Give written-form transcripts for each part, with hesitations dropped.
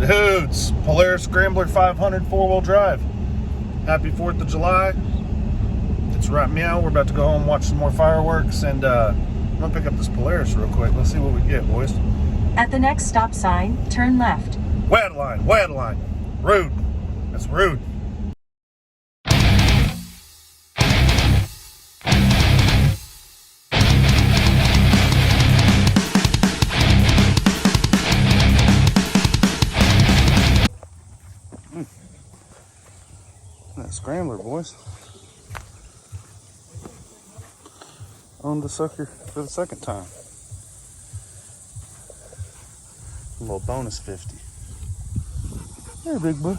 Dudes, Polaris Scrambler 500 four-wheel drive. Happy 4th of July. It's right meow. We're about to go home, watch some more fireworks, and I'm gonna pick up this Polaris real quick. Let's see what we get, boys. At the next stop sign, turn left. Way out of line, way out of line. Rude. That's rude. That Scrambler, boys. Owned the sucker for the second time. A little bonus 50. Hey, big boy.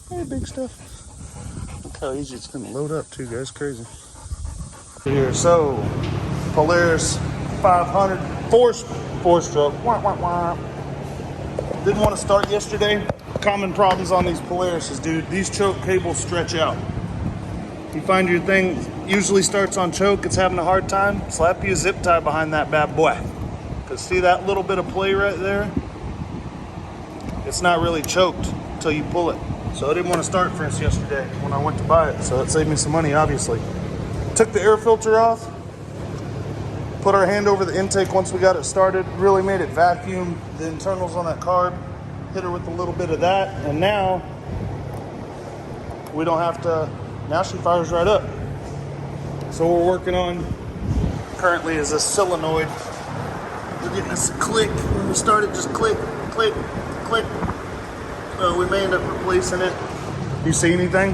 Hey, big stuff. Look how easy it's gonna load up too, guys. Crazy. Here, so Polaris 500 four-stroke. Wah, wah, wah. Didn't want to start yesterday. Common problems on these Polarises, dude. These choke cables stretch out. You find your thing usually starts on choke, it's having a hard time, slap you a zip tie behind that bad boy. Because see that little bit of play right there? It's not really choked until you pull it. So I didn't want to start for us yesterday when I went to buy it. So it saved me some money, obviously. Took the air filter off. Put our hand over the intake once we got it started. Really made it vacuum the internals on that carb. Hit her with a little bit of that, and now we don't have to, now she fires right up. So what we're working on currently is a solenoid. We're getting this click. When we start it, just click, click, click. So we may end up replacing it. You see anything?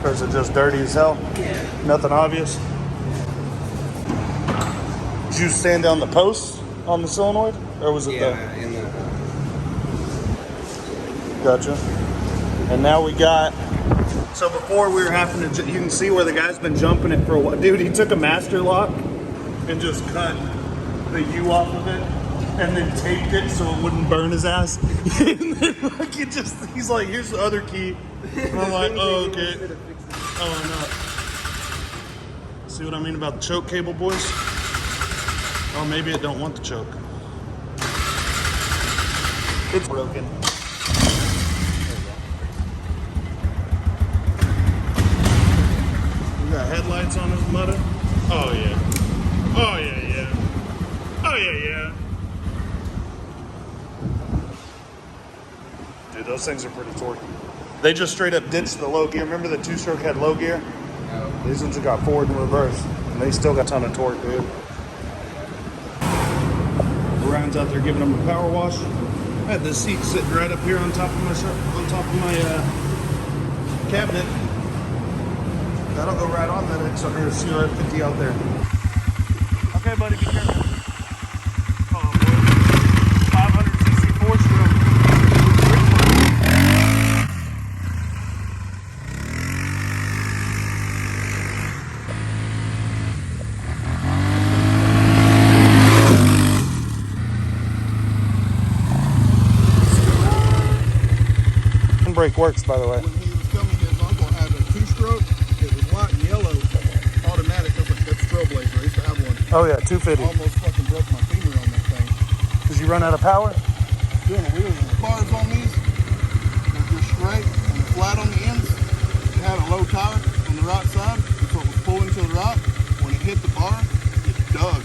Or is it just dirty as hell? Yeah. Nothing obvious? Did you stand down the post on the solenoid? Or was it in the... Gotcha. And now we got, so before we were having to, you can see where the guy's been jumping it for a while. Dude, he took a master lock and just cut the U off of it and then taped it so it wouldn't burn his ass. And then like it just, he's like, here's the other key. And I'm like, oh, okay. Oh, no. See what I mean about the choke cable, boys? Oh, maybe it don't want the choke. It's broken. Headlights on his mother. Oh yeah. Oh yeah, yeah. Oh yeah, yeah. Dude, those things are pretty torquey. They just straight up ditched the low gear. Remember the two-stroke had low gear? No. These ones have got forward and reverse. And they still got a ton of torque, dude. Ryan's out there giving them a power wash. I had this seat sitting right up here on top of my cabinet. That'll go right on that CR50 out there. Okay, buddy, be careful. Oh, boy. 500cc four-stroke. Brake works, by the way. When he was coming, his uncle had a two-stroke. It was white and yellow, automatic. That's like that Trailblazer. I used to have one. Oh yeah, 250. Almost fucking broke my femur on that thing. Did you run out of power? Doing a wheel. The bars on these, they're just straight and flat on the ends. It had a low tire on the right side, so it was pulling to the right. When it hit the bar, it dug.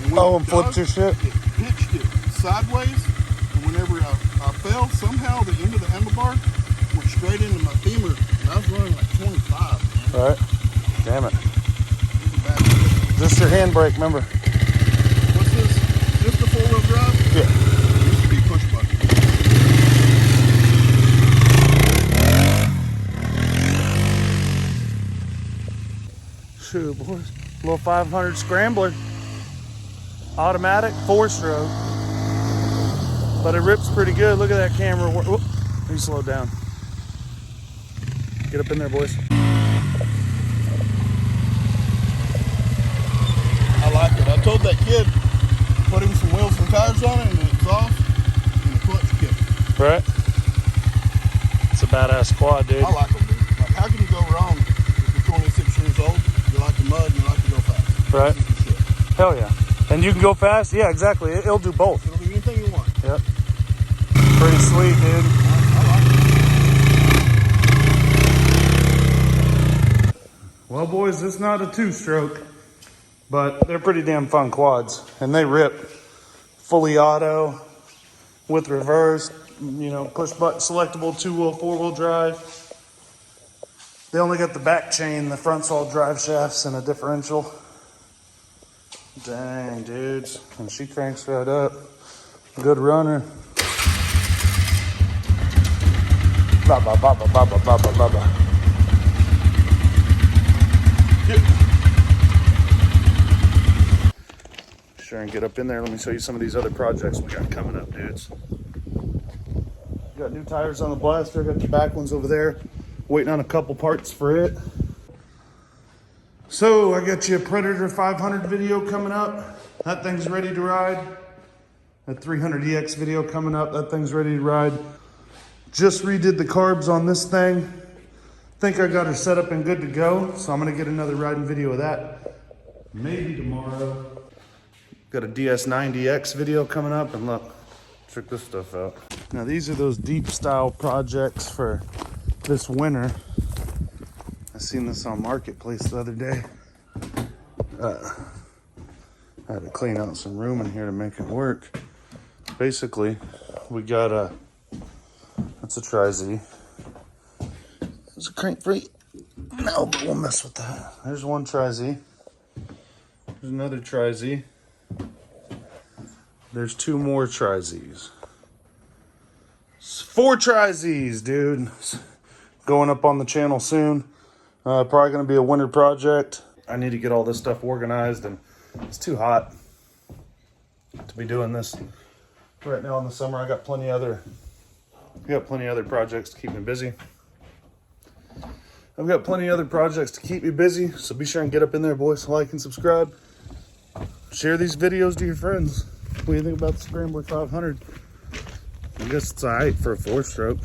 And flipped your shit? It pitched it sideways, and whenever I fell, somehow the end of the handlebar went straight into my femur, and I was running like 25. Man. All right. Damn it. Just your handbrake, remember? What's this? Just the four-wheel drive? Yeah. It used to be push button. Shoot, boys. Little 500 Scrambler. Automatic, four-stroke. But it rips pretty good. Look at that camera. Whoop. Let me slow down. Get up in there, boys. I like it. I told that kid, put him some wheels and tires on it and an exhaust and a clutch kit. Right? It's a badass quad, dude. I like them, dude. Like, how can you go wrong if you're 26 years old, you like the mud, and you like to go fast? Right? Hell yeah. And you can go fast? Yeah, exactly. It'll do both. It'll do anything you want. Yep. pretty sweet, dude. Well, boys, it's not a 2-stroke, but they're pretty damn fun quads, and they rip. Fully auto with reverse, you know, push button selectable 2-wheel, 4-wheel drive. They only got the back chain, the front's all drive shafts, and a differential. Dang, dudes, and she cranks right up. Good runner. Baba, baba, baba, baba, baba. Sure and get up in there. Let me show you some of these other projects we got coming up, dudes. Got new tires on the Blaster. Got the back ones over there. Waiting on a couple parts for it. So I got you a Predator 500 video coming up. That thing's ready to ride. A 300EX video coming up. That thing's ready to ride. Just redid the carbs on this thing. Think I got her set up and good to go. So I'm gonna get another riding video of that. Maybe tomorrow. Got a DS90X video coming up, and look, check this stuff out. Now these are those deep style projects for this winter. I seen this on Marketplace the other day. I had to clean out some room in here to make it work. Basically, we got that's a Tri-Z. There's a crank free. No, but we'll mess with that. There's one Tri-Z. There's another Tri-Z. There's 2 more Tri-Zs. 4 Tri-Zs, dude. Going up on the channel soon. Probably going to be a winter project. I need to get all this stuff organized, and it's too hot to be doing this right now in the summer. I got plenty of other projects to keep me busy. I've got plenty of other projects to keep me busy, so be sure and get up in there, boys. Like and subscribe. Share these videos to your friends. What do you think about the Scrambler 500? I guess it's alright for a 4-stroke.